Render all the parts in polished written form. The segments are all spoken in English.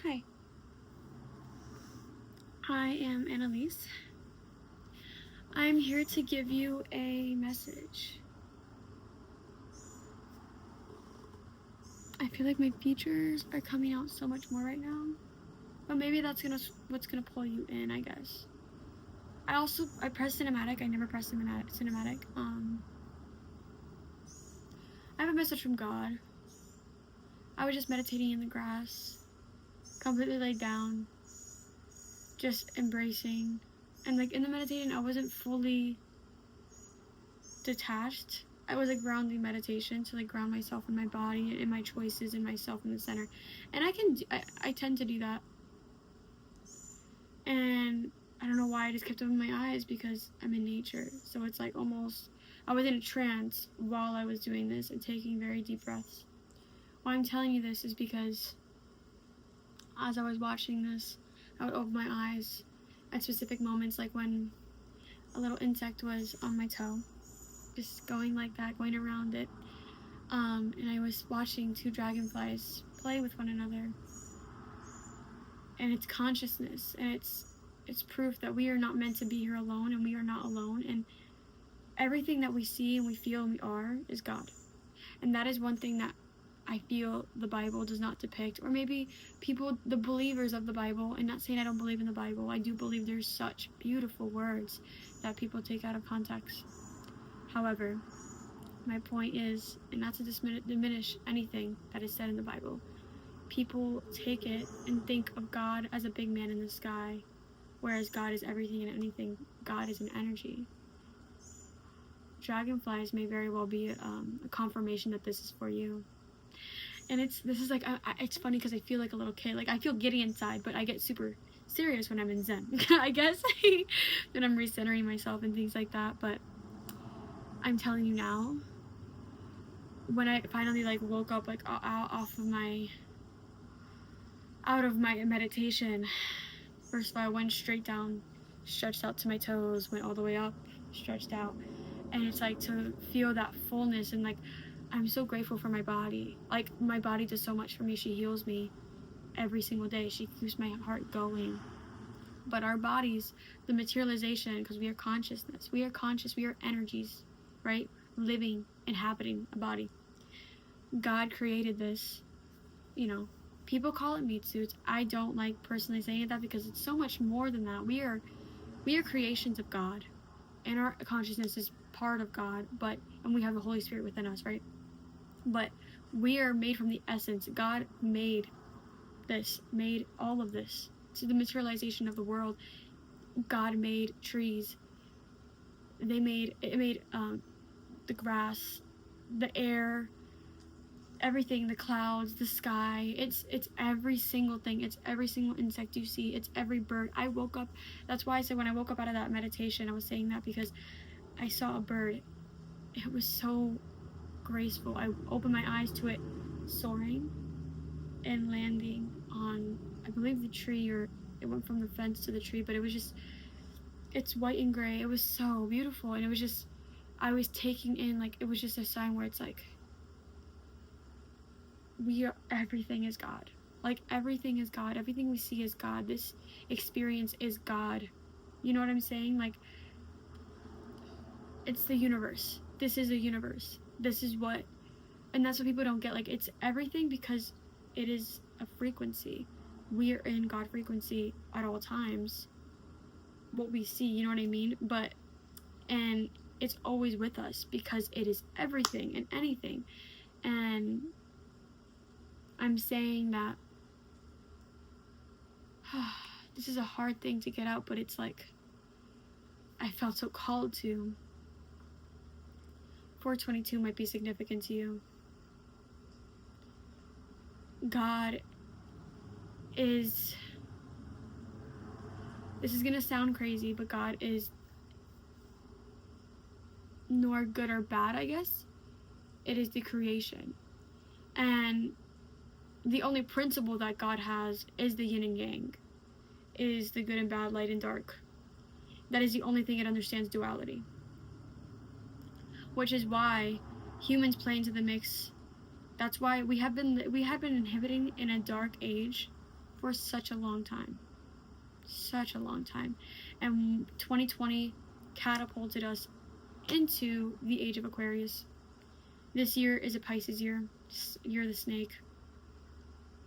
Hi, I am Annalise. I'm here to give you a message. I feel like my features are coming out so much more right now, but maybe that's what's gonna pull you in, I guess. I press cinematic. I never press cinematic. I have a message from God. I was just meditating in the grass, completely laid down, just embracing, and like in the meditating, I wasn't fully detached. I was like grounding meditation to like ground myself in my body and in my choices and myself in the center. And I tend to do that. And I don't know why I just kept opening my eyes, because I'm in nature. So it's like almost, I was in a trance while I was doing this and taking very deep breaths. Why I'm telling you this is because as I was watching this, I would open my eyes at specific moments, like when a little insect was on my toe, just going like that, going around it. And I was watching two dragonflies play with one another. And it's consciousness, and it's proof that we are not meant to be here alone, and we are not alone, and everything that we see and we feel and we are is God. And that is one thing that I feel the Bible does not depict, or maybe people, the believers of the Bible, and not saying I don't believe in the Bible, I do believe there's such beautiful words that people take out of context. However, my point is, and not to diminish anything that is said in the Bible, people take it and think of God as a big man in the sky, whereas God is everything and anything. God is an energy. Dragonflies may very well be a confirmation that this is for you. And it's funny because I feel like a little kid. Like, I feel giddy inside, but I get super serious when I'm in Zen. I guess that I'm recentering myself and things like that. But I'm telling you now, when I finally like woke up like out of my meditation, first of all, I went straight down, stretched out to my toes, went all the way up, stretched out. And it's like to feel that fullness, and like I'm so grateful for my body. Like, my body does so much for me. She heals me every single day. She keeps my heart going. But our bodies, the materialization, because we are consciousness. We are conscious. We are energies, right? Living, inhabiting a body. God created this, people call it meat suits. I don't like personally saying that, because it's so much more than that. We are creations of God, and our consciousness is part of God, and we have the Holy Spirit within us, right? But we are made from the essence. God made all of this. To the materialization of the world, God made trees. It made the grass, the air, everything, the clouds, the sky. It's every single thing. It's every single insect you see. It's every bird. I woke up, that's why I said when I woke up out of that meditation, I was saying that because I saw a bird. It was so graceful. I opened my eyes to it soaring and landing on, I believe, the tree, or it went from the fence to the tree, but it was just, it's white and gray. It was so beautiful, and it was just, I was taking in, like, it was just a sign where it's like, everything is God. Like, everything is God. Everything we see is God. This experience is God. You know what I'm saying? Like, it's the universe. This is a universe. This is what, and that's what people don't get. Like, it's everything because it is a frequency. We are in God frequency at all times. What we see, you know what I mean? And it's always with us because it is everything and anything. And I'm saying that this is a hard thing to get out, but it's like, I felt so called to. 422 might be significant to you. God is, this is gonna sound crazy, but God is nor good or bad, I guess. It is the creation. And the only principle that God has is the yin and yang. It is the good and bad, light and dark. That is the only thing it understands duality. Which is why humans play into the mix. That's why we have been inhibiting in a dark age for such a long time. Such a long time. And 2020 catapulted us into the age of Aquarius. This year is a Pisces year. Year of the snake.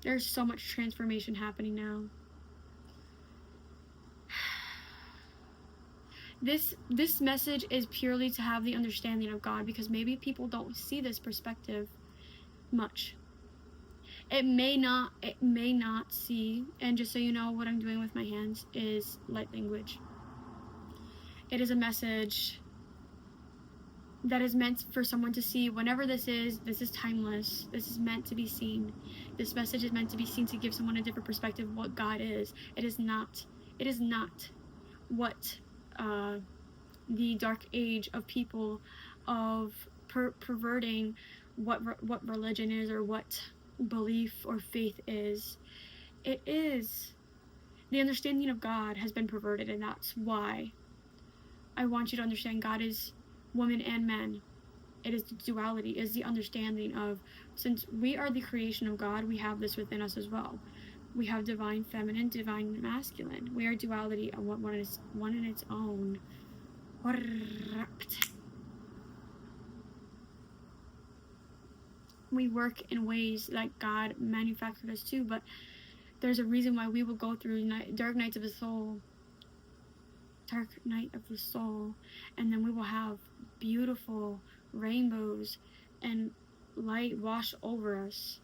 There's so much transformation happening now. This message is purely to have the understanding of God, because maybe people don't see this perspective much. It may not see, and just so you know, what I'm doing with my hands is light language. It is a message that is meant for someone to see whenever this is timeless. This is meant to be seen. This message is meant to be seen to give someone a different perspective of what God is. It is not what the dark age of people of perverting what religion is or what belief or faith is. It is the understanding of God has been perverted, and that's why I want you to understand God is woman and man. It is the duality, is the understanding of, since we are the creation of God, we have this within us as well. We have divine feminine, divine masculine. We are duality, and one is one in its own. We work in ways like God manufactured us to, but there's a reason why we will go through dark night of the soul, and then we will have beautiful rainbows and light wash over us,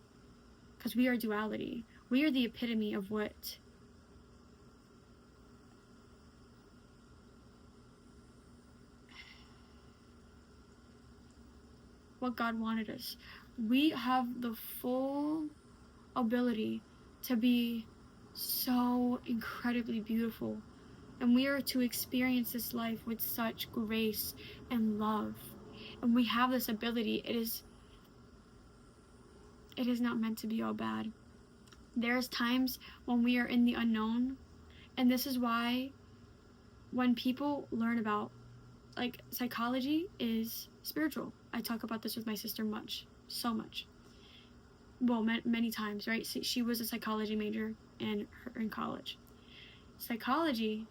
because we are duality. We are the epitome of what God wanted us. We have the full ability to be so incredibly beautiful, and we are to experience this life with such grace and love, and we have this ability. It is not meant to be all bad. There's times when we are in the unknown, and this is why when people learn about, like, psychology is spiritual. I talk about this with my sister so much. Well, many times, right? She was a psychology major in college. Psychology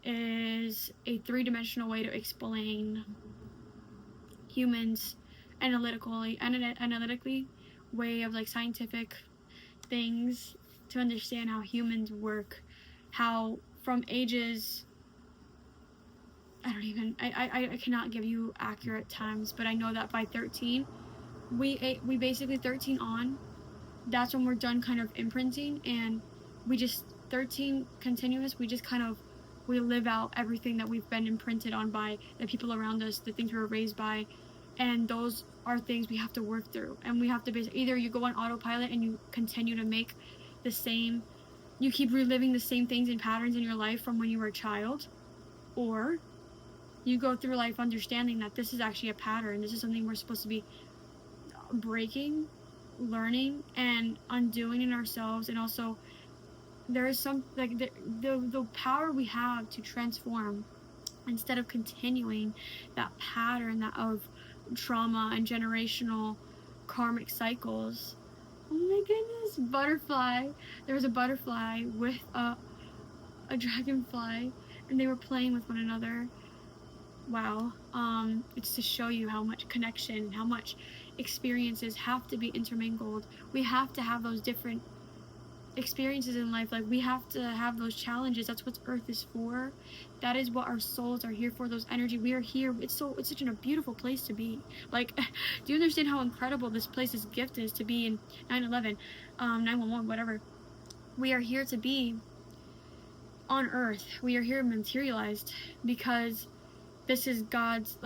is a three-dimensional way to explain humans analytically, way of, like, scientific things to understand how humans work, how from ages, I cannot give you accurate times, but I know that by 13, we basically 13 on, that's when we're done kind of imprinting, and we just 13 continuous, we just kind of, we live out everything that we've been imprinted on by the people around us, the things we were raised by, and those are things we have to work through, and we have to either you go on autopilot and you continue to make the same, you keep reliving the same things and patterns in your life from when you were a child, or you go through life understanding that this is actually a pattern, this is something we're supposed to be breaking, learning, and undoing in ourselves. And also there is some, like, the power we have to transform instead of continuing that pattern that of trauma and generational karmic cycles. Oh my goodness, butterfly. There was a butterfly with a dragonfly, and they were playing with one another. Wow. It's to show you how much connection, how much experiences have to be intermingled. We have to have those different experiences in life. Like, we have to have those challenges. That's what Earth is for. That is what our souls are here for, those energy. We are here. It's such a beautiful place to be. Like, do you understand how incredible this place's gift is to be in 9/11, 9/11, whatever. We are here to be on Earth. We are here materialized because this is God's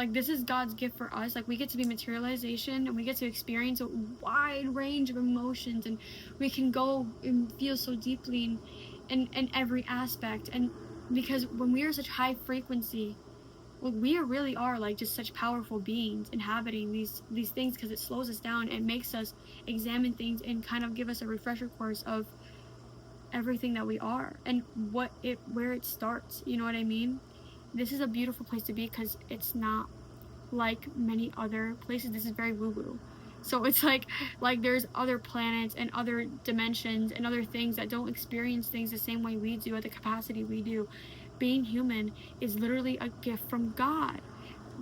gift for us. Like, we get to be materialization, and we get to experience a wide range of emotions, and we can go and feel so deeply in every aspect. And because when we are such high frequency, well, we really are like just such powerful beings inhabiting these things, because it slows us down and makes us examine things and kind of give us a refresher course of everything that we are and where it starts. You know what I mean? This is a beautiful place to be because it's not like many other places. This is very woo-woo. So it's like there's other planets and other dimensions and other things that don't experience things the same way we do at the capacity we do. Being human is literally a gift from God.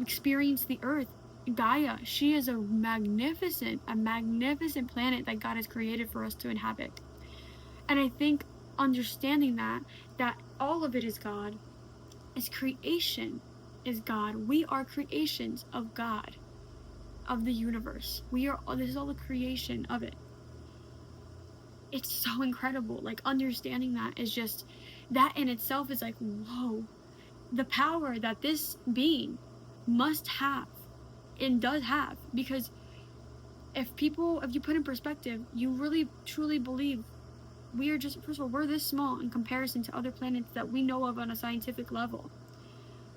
Experience the earth. Gaia, she is a magnificent planet that God has created for us to inhabit. And I think understanding that all of it is God, is creation is God. We are creations of God, of the universe. This is all the creation of it. It's so incredible. Like, understanding that is just, that in itself is like, whoa, the power that this being must have and does have. Because if you put in perspective, you really truly believe we are just, first of all, we're this small in comparison to other planets that we know of on a scientific level.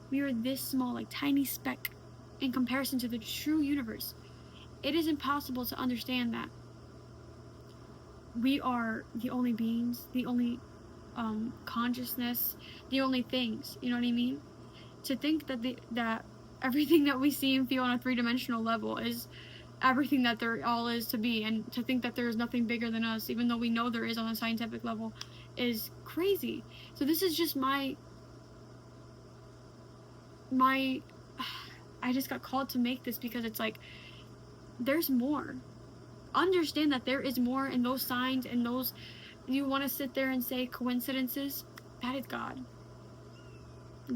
We are this small, like tiny speck in comparison to the true universe. It is impossible to understand that we are the only beings, the only consciousness, the only things, you know what I mean? To think that everything that we see and feel on a three-dimensional level is everything that there all is to be, and to think that there is nothing bigger than us, even though we know there is on a scientific level, is crazy. So this is just my I just got called to make this because it's like, there's more. Understand that there is more in those signs and those, you want to sit there and say coincidences, that is God.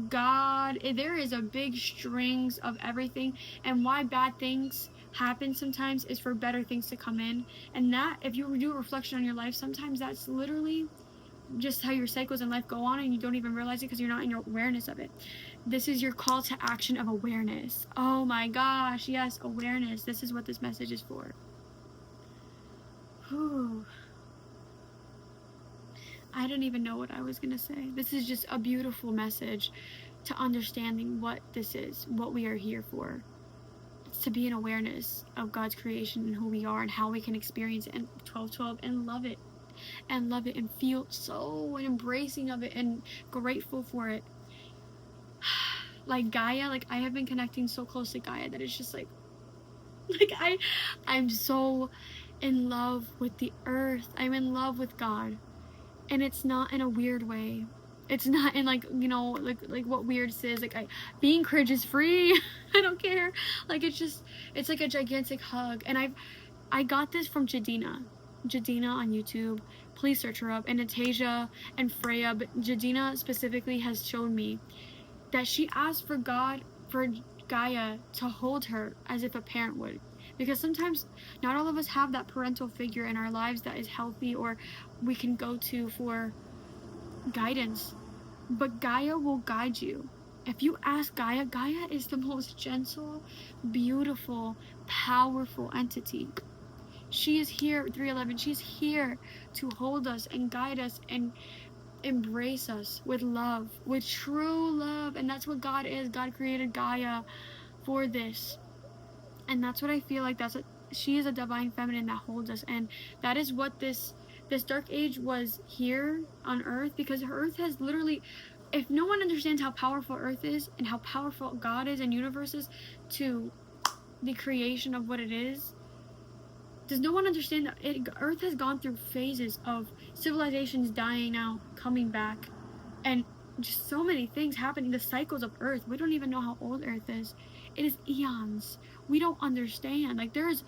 God, there is a big strings of everything, and why bad things happen sometimes is for better things to come in. And that, if you do a reflection on your life, sometimes that's literally just how your cycles in life go on, and you don't even realize it because you're not in your awareness of it. This is your call to action of awareness. Oh my gosh, yes, awareness. This is what this message is for. Whew. I don't even know what I was gonna say. This is just a beautiful message to understanding what this is, what we are here for. It's to be in awareness of God's creation and who we are and how we can experience it in 1212 and love it. And love it and feel so embracing of it and grateful for it. Like Gaia, like I have been connecting so close to Gaia that it's just like I'm so in love with the earth. I'm in love with God. And it's not in a weird way. It's not in like, you know, like what weird says, like being cringe is free. I don't care. Like it's like a gigantic hug. And I got this from Jadina on YouTube. Please search her up. And Natasha and Freya, but Jadina specifically has shown me that she asked for Gaia to hold her as if a parent would. Because sometimes not all of us have that parental figure in our lives that is healthy or we can go to for guidance. But Gaia will guide you. If you ask Gaia, Gaia is the most gentle, beautiful, powerful entity. She is here, 311. She's here to hold us and guide us and embrace us with love, with true love. And that's what God is. God created Gaia for this. And that's what I feel like she is a divine feminine that holds us. And that is what this dark age was here on earth, because earth has literally, if no one understands how powerful earth is and how powerful God is and universe is to the creation of what it is, does no one understand that earth has gone through phases of civilizations dying out, coming back, and just so many things happening. The cycles of earth, we don't even know how old earth is. It is eons. We don't understand. Like, there's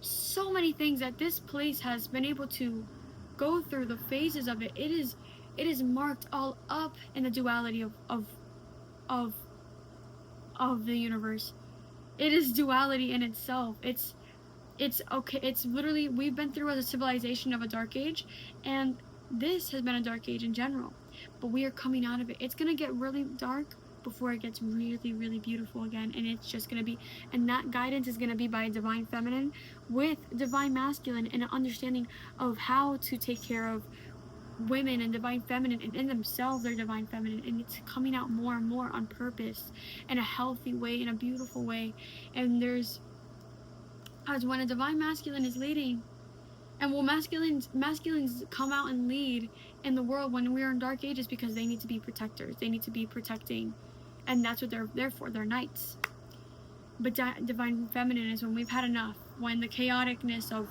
so many things that this place has been able to go through, the phases of it. It is marked all up in the duality of the universe. It is duality in itself. It's okay. It's literally, we've been through as a civilization of a dark age, and this has been a dark age in general, but we are coming out of it. It's gonna get really dark before it gets really, really beautiful again, and it's just gonna be, and that guidance is gonna be by divine feminine with divine masculine, and an understanding of how to take care of women and divine feminine, and in themselves they're divine feminine, and it's coming out more and more on purpose in a healthy way, in a beautiful way. And there's, as when a divine masculine is leading, and will masculines come out and lead in the world when we're in dark ages, because they need to be protectors, they need to be protecting, and that's what they're there for. They're knights. But divine feminine is when we've had enough, when the chaoticness of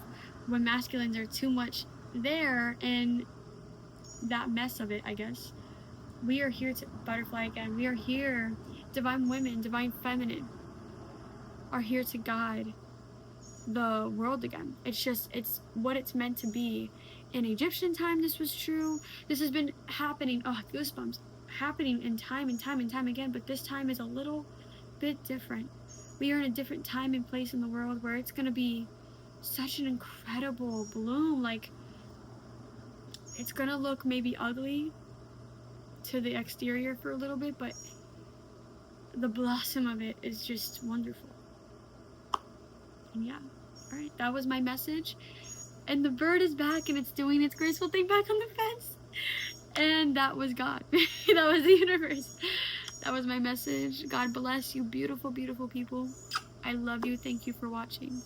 when masculines are too much there and that mess of it, I guess. We are here to butterfly again. We are here, divine women, divine feminine, are here to guide the world again. It's what it's meant to be. In Egyptian time, this was true. This has been happening, oh, goosebumps, happening in time and time and time again, but this time is a little bit different. We are in a different time and place in the world where it's gonna be such an incredible bloom. Like, it's gonna look maybe ugly to the exterior for a little bit, but the blossom of it is just wonderful. And yeah, all right, that was my message. And the bird is back and it's doing its graceful thing back on the fence. And that was God. That was the universe. That was my message. God bless you, beautiful, beautiful people. I love you. Thank you for watching.